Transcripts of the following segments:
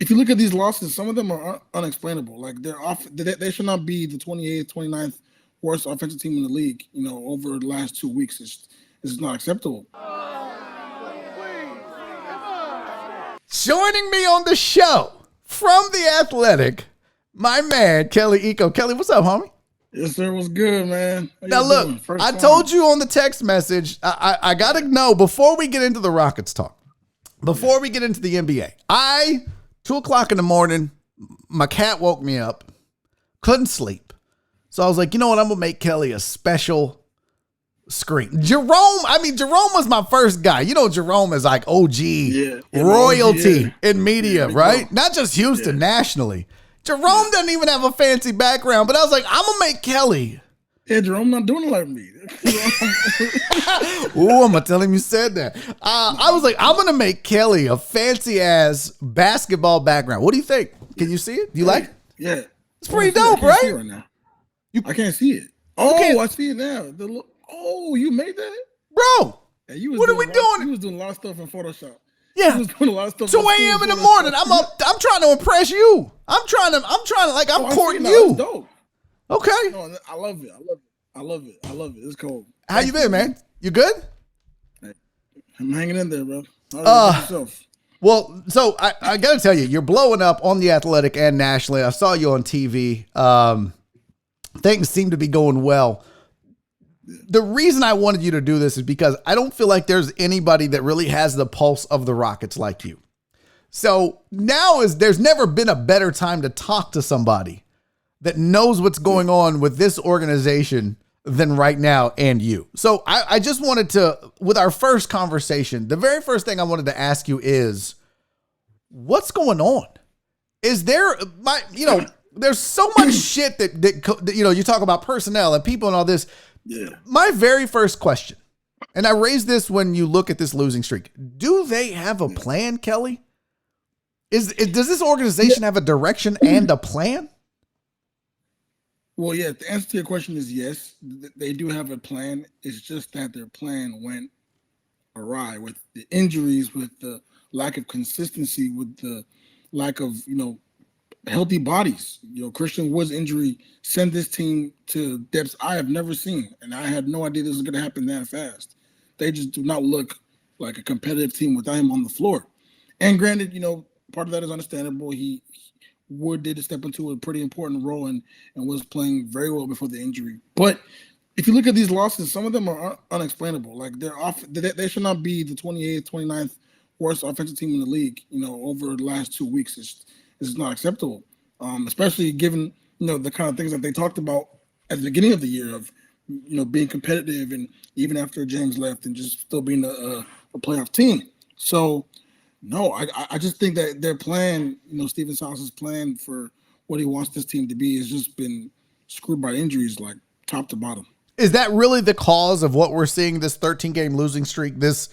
if you look at these losses, some of them are unexplainable. Like they're off. They should not be the 28th, 29th worst offensive team in the league. Over the last 2 weeks, it's not acceptable. Joining me on the show from The Athletic, my man, Kelly Iko. Kelly, what's up, homie? Yes, sir. What's good, man? Now, look, I told you on the text message, I got to know, before we get into the Rockets talk, before we get into the NBA, 2 o'clock in the morning, my cat woke me up, couldn't sleep. So I was like, you know what? I'm going to make Kelly a special screen. Jerome was my first guy. You know, Jerome is like OG royalty in media, right? Not just Houston, nationally. Jerome doesn't even have a fancy background, but I was like, I'm going to make Kelly. Yeah, Jerome not doing it like me. Ooh, I'm going to tell him you said that. I was like, I'm going to make Kelly a fancy-ass basketball background. What do you think? Can you see it? Do you like it? Yeah. It's pretty dope, right? See it right now. I can't see it. Oh, I see it now. Oh, you made that? Bro, yeah, what are we doing? You was doing a lot of stuff in Photoshop. Yeah. You was doing a lot of stuff 2 a.m. in the morning. I'm trying to impress you. I'm trying to I'm courting you. That's dope. Okay. No, I love it. I love it. It's cool. How you been, man? You good? I'm hanging in there, bro. Well, so I got to tell you, you're blowing up on The Athletic and nationally. I saw you on TV. Things seem to be going well. The reason I wanted you to do this is because I don't feel like there's anybody that really has the pulse of the Rockets like you. So there's never been a better time to talk to somebody that knows what's going on with this organization than right now and you. So I just wanted to, with our first conversation, the very first thing I wanted to ask you is, what's going on? Is there, there's so much shit that you talk about personnel and people and all this. Yeah. My very first question, and I raised this when you look at this losing streak, do they have a plan, Kelly? Does this organization have a direction and a plan? Well, yeah, the answer to your question is yes. They do have a plan. It's just that their plan went awry with the injuries, with the lack of consistency, with the lack of, healthy bodies. Christian Wood's injury sent this team to depths I have never seen, and I had no idea this was going to happen that fast. They just do not look like a competitive team without him on the floor. And granted, part of that is understandable. Wood did step into a pretty important role and was playing very well before the injury. But if you look at these losses, some of them are unexplainable. Like they're off. They should not be the 28th, 29th worst offensive team in the league. Over the last 2 weeks, it's not acceptable. Especially given the kind of things that they talked about at the beginning of the year of being competitive and even after James left and just still being a playoff team. So. No, I just think that their plan, Stephen Silas's plan for what he wants this team to be has just been screwed by injuries, like top to bottom. Is that really the cause of what we're seeing, this 13-game losing streak, this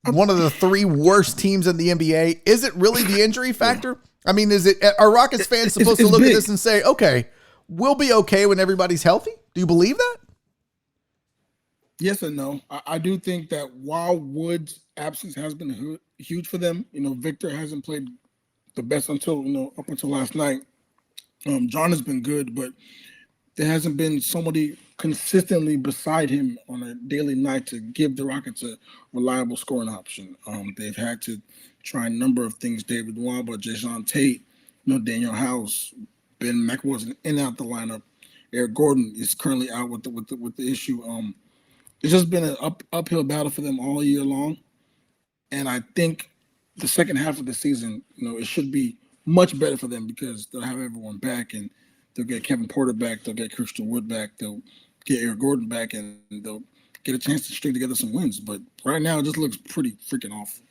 one of the 3 worst teams in the NBA? Is it really the injury factor? Yeah. I mean, are Rockets fans supposed to look at this and say, okay, we'll be okay when everybody's healthy? Do you believe that? Yes and no. I do think that while Wood's absence has been huge for them, Victor hasn't played the best up until last night. John has been good, but there hasn't been somebody consistently beside him on a daily night to give the Rockets a reliable scoring option. They've had to try a number of things: David Nwaba, Jason Tate, Daniel House, Ben McWilson in and out the lineup. Eric Gordon is currently out with the issue. It's just been an uphill battle for them all year long. And I think the second half of the season, it should be much better for them because they'll have everyone back and they'll get Kevin Porter back, they'll get Christian Wood back, they'll get Eric Gordon back, and they'll get a chance to string together some wins. But right now, it just looks pretty freaking awful.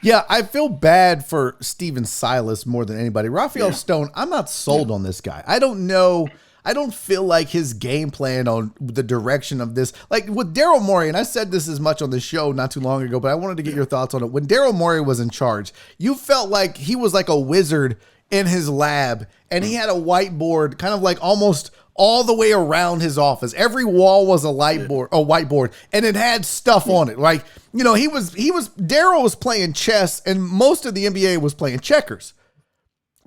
Yeah, I feel bad for Stephen Silas more than anybody. Rafael Stone, I'm not sold on this guy. I don't know. I don't feel like his game plan on the direction of this, like with Daryl Morey, and I said this as much on the show not too long ago, but I wanted to get your thoughts on it. When Daryl Morey was in charge, you felt like he was like a wizard in his lab, and he had a whiteboard kind of like almost all the way around his office. Every wall was a whiteboard, and it had stuff on it. Like, Daryl was playing chess, and most of the NBA was playing checkers.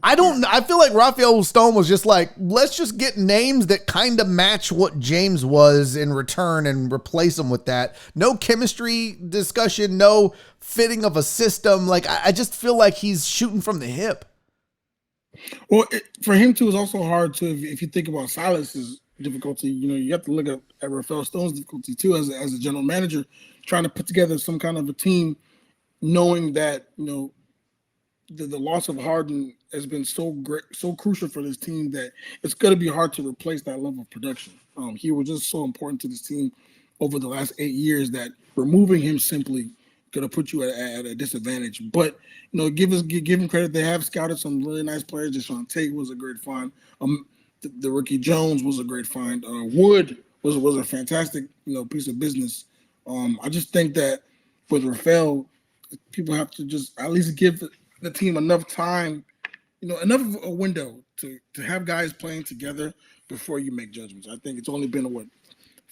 I feel like Rafael Stone was just like, let's just get names that kind of match what James was in return and replace him with that. No chemistry discussion, no fitting of a system. Like, I just feel like he's shooting from the hip. Well, for him too, it's also hard to if you think about Silas's difficulty. You have to look at Rafael Stone's difficulty too as a general manager, trying to put together some kind of a team, knowing that the loss of Harden has been so great, so crucial for this team that it's going to be hard to replace that level of production. He was just so important to this team over the last 8 years that removing him simply going to put you at a disadvantage. But give him credit. They have scouted some really nice players. Deshaun Tate was a great find. The rookie Jones was a great find. Wood was a fantastic piece of business. I just think that with Rafael, people have to just at least give the team enough time, enough of a window to have guys playing together before you make judgments. I think it's only been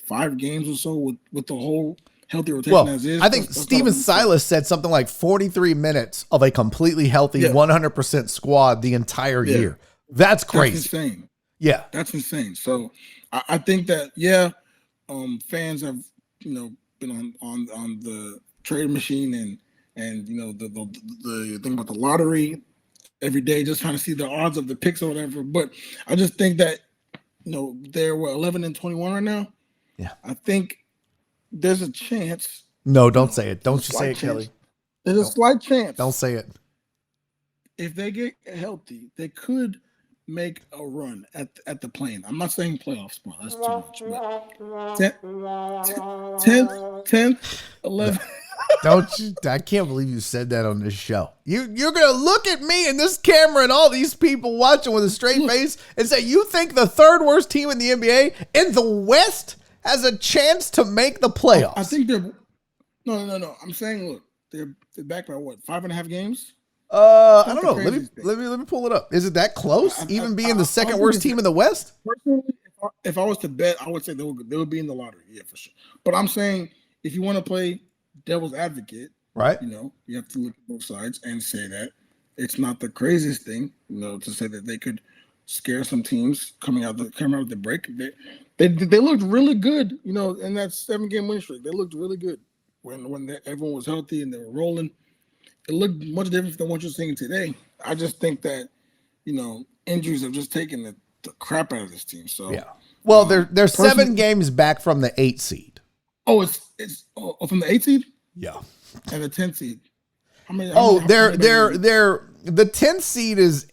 5 games or so with the whole healthy rotation as is. I think Steven Silas said something like 43 minutes of a completely healthy 100% squad the entire year. That's crazy. That's insane. Yeah, that's insane. So I think that fans have been on the trade machine and the thing about the lottery every day, just trying to see the odds of the picks or whatever. But I just think that they're 11-21 right now. Yeah, I think there's a chance. No, don't say it. Don't you say it, Kelly. There's a slight chance. Don't say it. If they get healthy, they could make a run at the plane. I'm not saying playoff spot. That's too much. But 10th, 11th. Don't you? I can't believe you said that on this show. You're gonna look at me and this camera and all these people watching with a straight face and say you think the 3rd worst team in the NBA in the West has a chance to make the playoffs? I think they're no. I'm saying, look, they're back by 5.5 games. I don't know. Let me pull it up. Is it that close? Even being the 2nd worst team in the West? Personally, if I was to bet, I would say they would be in the lottery. Yeah, for sure. But I'm saying if you want to play devil's advocate, right? You have to look at both sides and say that it's not the craziest thing, to say that they could scare some teams coming out of the break. They looked really good, in that 7-game win streak. They looked really good when everyone was healthy and they were rolling. It looked much different than what you're seeing today. I just think that, injuries have just taken the crap out of this team. So yeah. Well, they're 7 games back from the 8 seed. Oh, it's from the 8 seed? Yeah. And the 10 seed. They're the 10th seed is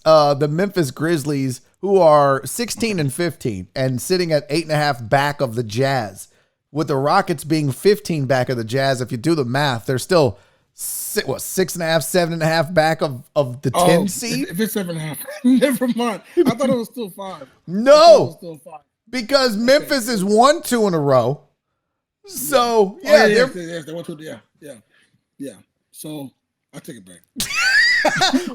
the Memphis Grizzlies, who are 16-15 and sitting at 8.5 back of the Jazz. With the Rockets being 15 back of the Jazz, if you do the math, they're still 6.5, 7.5 back of the 10 seed. If it's 7.5, never mind. I thought it was still 5. No, because Memphis is 1-2 in a row. So yes, they went to yeah. So I take it back.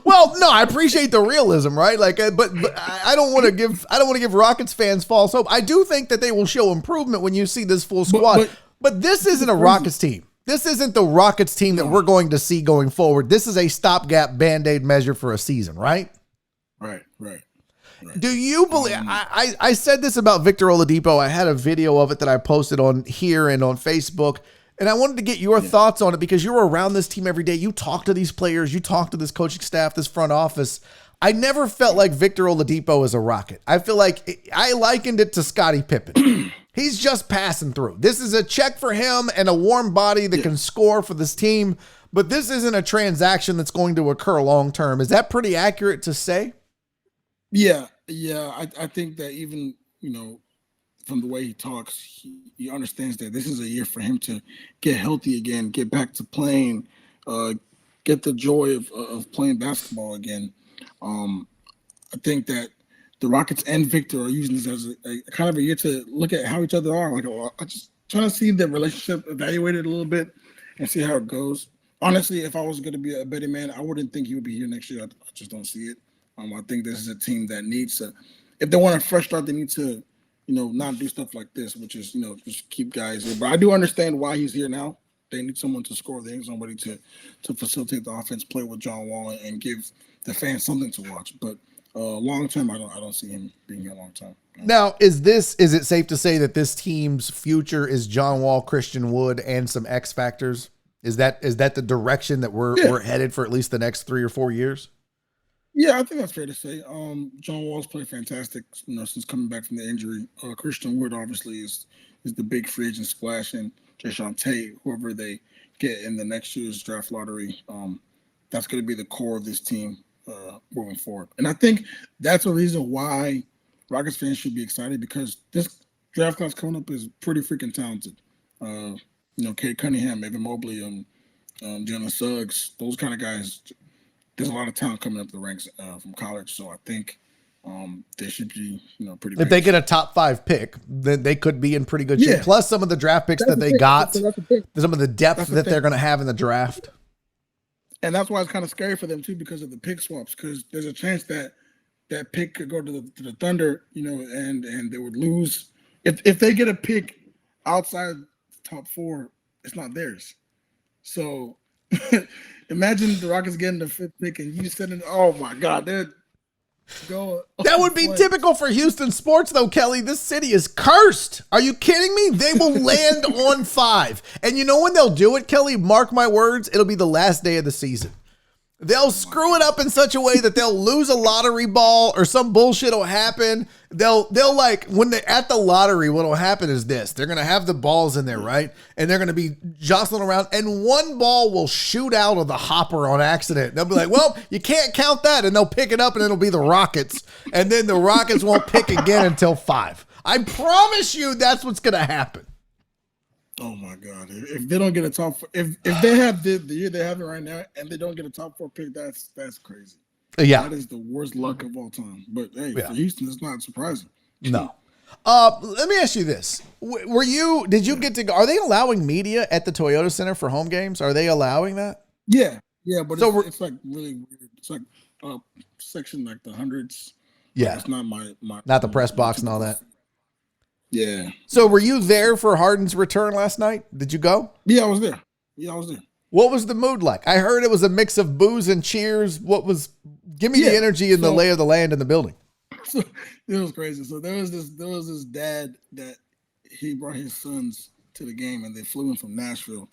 Well, no, I appreciate the realism, right? Like, but I don't want to give Rockets fans false hope. I do think that they will show improvement when you see this full squad. But this isn't a Rockets team. This isn't the Rockets team that we're going to see going forward. This is a stopgap Band-Aid measure for a season, right? Right. Do you believe? I said this about Victor Oladipo. I had a video of it that I posted on here and on Facebook, and I wanted to get your thoughts on it because you're around this team every day. You talk to these players. You talk to this coaching staff, this front office. I never felt like Victor Oladipo is a Rocket. I feel like I likened it to Scottie Pippen. He's just passing through. This is a check for him and a warm body that can score for this team, but this isn't a transaction that's going to occur long term. Is that pretty accurate to say? Yeah. I think that even, from the way he talks, he understands that this is a year for him to get healthy again, get back to playing, get the joy of playing basketball again. I think that the Rockets and Victor are using this as a kind of a year to look at how each other are. Like, I just trying to see the relationship evaluated a little bit and see how it goes. Honestly, if I was going to be a betting man, I wouldn't think he would be here next year. I just don't see it. I think this is a team that needs to, if they want a fresh start, they need to, not do stuff like this, which is, just keep guys here. But I do understand why he's here now. They need someone to score. They need somebody to facilitate the offense, play with John Wall, and give the fans something to watch. But long term, I don't see him being here long term. Now, is it safe to say that this team's future is John Wall, Christian Wood, and some X factors? Is that the direction that we're headed for at least the next 3 or 4 years? Yeah, I think that's fair to say. John Wall's played fantastic, since coming back from the injury. Christian Wood obviously is the big free agent splash, and Jae'Sean Tate, whoever they get in the next year's draft lottery, that's going to be the core of this team moving forward. And I think that's a reason why Rockets fans should be excited, because this draft class coming up is pretty freaking talented. Cade Cunningham, Evan Mobley, and Jalen Suggs, those kind of guys. There's a lot of talent coming up the ranks from college, so I think they should be, pretty. If they get a top 5 pick, then they could be in pretty good shape. Plus, some of the draft picks that they got, some of the depth that they're going to have in the draft. And that's why it's kind of scary for them too, because of the pick swaps. Because there's a chance that pick could go to the Thunder, and they would lose if they get a pick outside the top 4. It's not theirs. So. Imagine the Rockets getting the 5th pick and you sending, oh my God, they're going. That would be typical for Houston sports, though, Kelly. This city is cursed. Are you kidding me? They will land on 5. And you know when they'll do it, Kelly? Mark my words, it'll be the last day of the season. They'll screw it up in such a way that they'll lose a lottery ball or some bullshit will happen. They'll like, when they're at the lottery, what'll happen is this. They're going to have the balls in there, right? And they're going to be jostling around, and one ball will shoot out of the hopper on accident. They'll be like, well, you can't count that. And they'll pick it up, and it'll be the Rockets. And then the Rockets won't pick again until 5. I promise you that's what's going to happen. Oh my God! If they don't get a top 4, if they have the year they have it right now, and they don't get a top 4 pick, that's crazy. Yeah, that is the worst luck of all time. But hey, for Houston, it's not surprising. No. Let me ask you this: did you get to go? Are they allowing media at the Toyota Center for home games? Are they allowing that? Yeah, but it's like really weird. It's like section like the hundreds. Yeah, it's not not the press box and all that. Yeah. So were you there for Harden's return last night? Did you go? Yeah, I was there. What was the mood like? I heard it was a mix of boos and cheers. Give me the energy and the lay of the land in the building. So, it was crazy. So there was this dad that he brought his sons to the game, and they flew in from Nashville.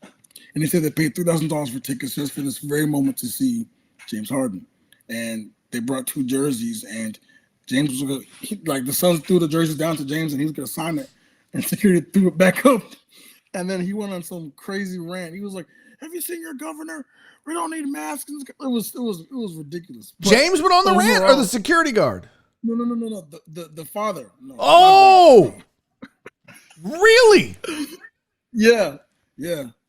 And they said they paid $3,000 for tickets just for this very moment to see James Harden. And they brought 2 jerseys, and James was going to, the sons threw the jerseys down to James, and he was going to sign it. And security threw it back up. And then he went on some crazy rant. He was like, "Have you seen your governor? We don't need masks." It was ridiculous. But James went on the rant, or the security guard? No. The father. No, oh, really? Yeah.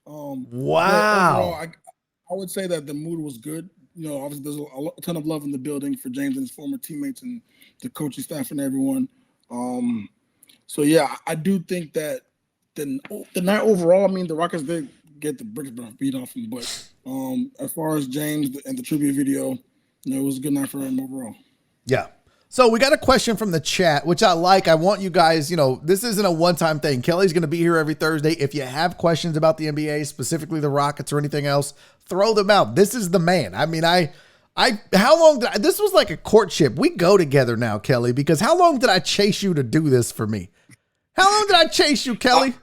Wow. Overall, I would say that the mood was good. Obviously there's a ton of love in the building for James and his former teammates and the coaching staff and everyone. So yeah, I do think that the night overall, I mean, the Rockets did get the bricks beat off them, but as far as James and the tribute video, it was a good night for him overall. Yeah. So we got a question from the chat, which I like. I want you guys, this isn't a one-time thing. Kelly's going to be here every Thursday. If you have questions about the NBA, specifically the Rockets or anything else, throw them out. This is the man. I mean, how long this was like a courtship. We go together now, Kelly, because how long did I chase you to do this for me? How long did I chase you, Kelly?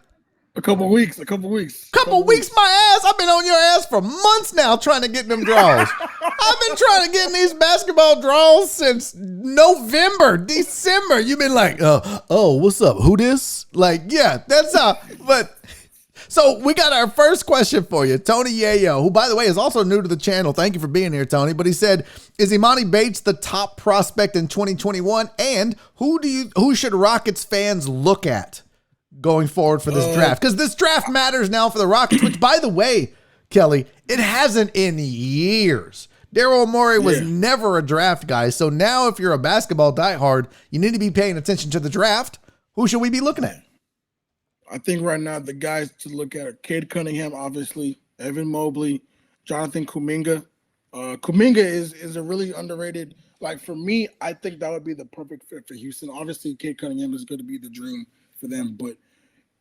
A couple weeks. Couple weeks, my ass. I've been on your ass for months now trying to get them draws. I've been trying to get in these basketball draws since November, December. You've been like, oh, what's up? Who this? Like, yeah, that's how. But so we got our first question for you. Tony Yayo, who, by the way, is also new to the channel. Thank you for being here, Tony. But he said, is Imani Bates the top prospect in 2021? And who should Rockets fans look at going forward for this draft? Because this draft matters now for the Rockets, which, by the way, Kelly, it hasn't in years. Daryl Morey was never a draft guy. So now if you're a basketball diehard, you need to be paying attention to the draft. Who should we be looking at? I think right now the guys to look at are Cade Cunningham, obviously, Evan Mobley, Jonathan Kuminga. Kuminga is a really underrated. Like, for me, I think that would be the perfect fit for Houston. Obviously, Cade Cunningham is going to be the dream for them, but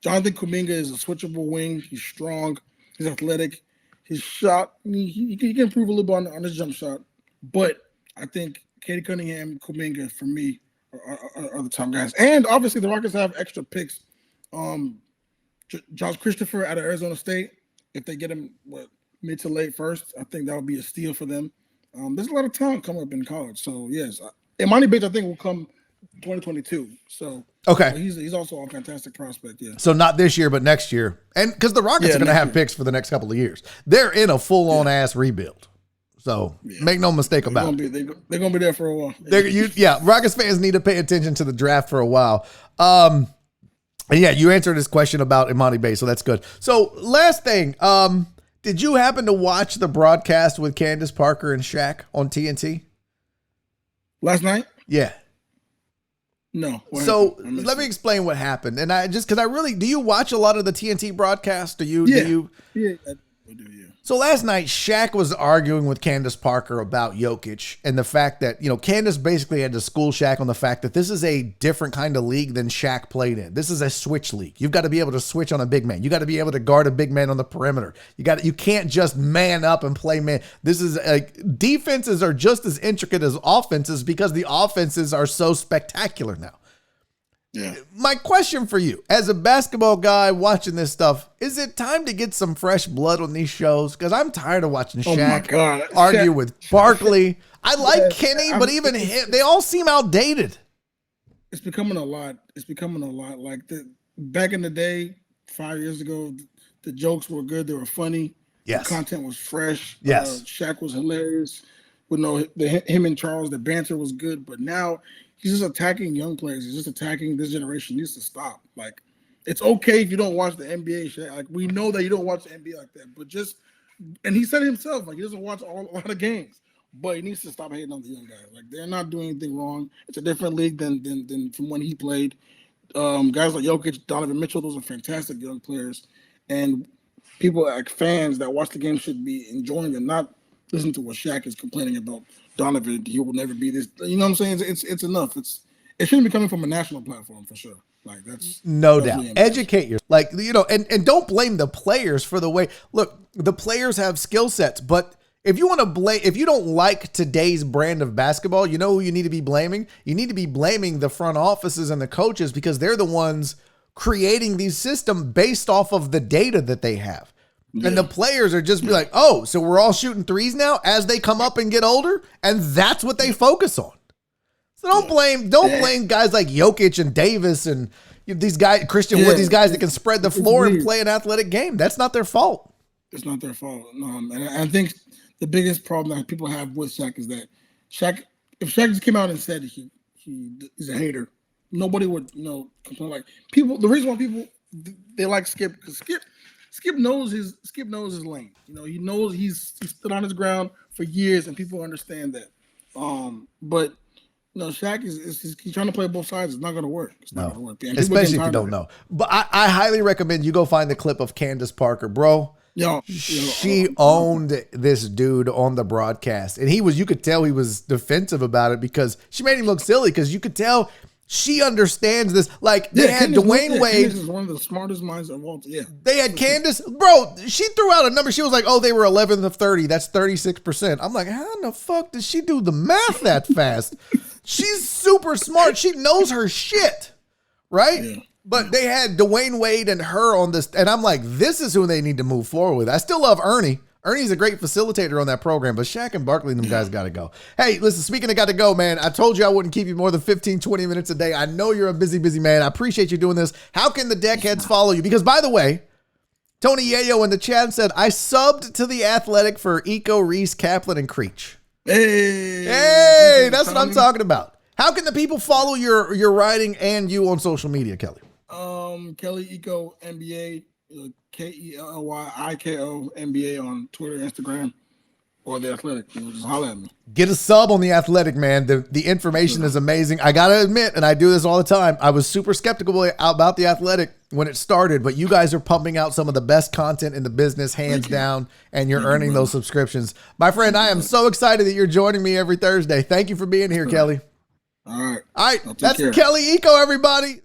Jonathan Kuminga is a switchable wing. He's strong. He's athletic. His shot, he can improve a little bit on his jump shot. But I think Katie Cunningham, Kuminga, for me, are the top guys. And obviously, the Rockets have extra picks. Josh Christopher out of Arizona State, if they get him mid to late first, I think that would be a steal for them. There's a lot of talent coming up in college. So, yes, Imani Bates, I think, will come 2022. So, okay, he's also a fantastic prospect, yeah. So not this year, but next year. And because the Rockets are going to have picks for the next couple of years. They're in a full-on ass rebuild. So make no mistake about it. They're going to be there for a while. Rockets fans need to pay attention to the draft for a while. And yeah, you answered this question about Imani Bates, so that's good. So last thing, did you happen to watch the broadcast with Candace Parker and Shaq on TNT? Last night? Yeah. No. So let me explain what happened. And do you watch a lot of the TNT broadcast? Yeah, I do, yeah. So last night, Shaq was arguing with Candace Parker about Jokic and the fact that, Candace basically had to school Shaq on the fact that this is a different kind of league than Shaq played in. This is a switch league. You've got to be able to switch on a big man. You got to be able to guard a big man on the perimeter. You can't just man up and play man. This is defenses are just as intricate as offenses because the offenses are so spectacular now. Yeah. My question for you, as a basketball guy watching this stuff, is it time to get some fresh blood on these shows? Because I'm tired of watching Shaq argue with Barkley. I like Kenny, but even him, they all seem outdated. It's becoming a lot. Like back in the day, 5 years ago, the jokes were good. They were funny. Yes. The content was fresh. Yes. Shaq was hilarious. Him and Charles, the banter was good. But now he's just attacking young players. He's just attacking this generation. He needs to stop. Like, it's okay if you don't watch the NBA. Shaq. Like, we know that you don't watch the NBA like that. But and he said it himself, like, he doesn't watch a lot of games. But he needs to stop hating on the young guys. Like, they're not doing anything wrong. It's a different league than from when he played. Guys like Jokic, Donovan Mitchell, those are fantastic young players. And people, like fans that watch the game, should be enjoying them, not listen to what Shaq is complaining about. Donovan, he will never be this. You know what I'm saying? It's enough. It shouldn't be coming from a national platform for sure. Like, that's no doubt. Educate yourself, and don't blame the players for the way. Look, the players have skill sets, but if you want to blame, if you don't like today's brand of basketball, you know who you need to be blaming? You need to be blaming the front offices and the coaches, because they're the ones creating these systems based off of the data that they have. Yeah. And the players are just be like, oh, so we're all shooting threes now as they come up and get older, and that's what they focus on. So don't blame guys like Jokic and Davis and these guys, Christian Wood, these guys that can spread the floor and play an athletic game. That's not their fault. It's not their fault. And I think the biggest problem that people have with Shaq is that if Shaq just came out and said he's a hater, nobody would complain. Like, people, the reason why people they like Skip, because Skip knows his lane. He knows he's stood on his ground for years, and people understand that. But Shaq is he's trying to play both sides. It's not going to work. It's not going to work. And especially if you don't know. But I highly recommend you go find the clip of Candace Parker, bro. She owned this dude on the broadcast, and you could tell he was defensive about it, because she made him look silly, because you could tell she understands this. Like, they had Dwayne Wade. Candace is one of the smartest minds of all time. Yeah. They had Candace. Bro, she threw out a number. She was like, oh, they were 11 of 30. That's 36%. I'm like, how in the fuck did she do the math that fast? She's super smart. She knows her shit. Right? Yeah. But they had Dwayne Wade and her on this. And I'm like, this is who they need to move forward with. I still love Ernie. Ernie's a great facilitator on that program, but Shaq and Barkley, them guys got to go. Hey, listen, speaking of got to go, man, I told you I wouldn't keep you more than 15, 20 minutes a day. I know you're a busy, busy man. I appreciate you doing this. How can the Deckheads follow you? Because, by the way, Tony Yayo in the chat said, I subbed to The Athletic for Eco, Reese, Kaplan, and Creech. Hey, that's what I'm talking about. How can the people follow your writing and you on social media, Kelly? Kelly Eco NBA, KELLYIKO NBA on Twitter, Instagram, or The Athletic. Just holler at me. Get a sub on The Athletic, man. The information is amazing. I gotta admit, and I do this all the time, I was super skeptical about The Athletic when it started, but you guys are pumping out some of the best content in the business, hands down, and you're earning those subscriptions. My friend, I am so excited that you're joining me every Thursday. Thank you for being here, Kelly. All right. That's Kelly Eco, everybody.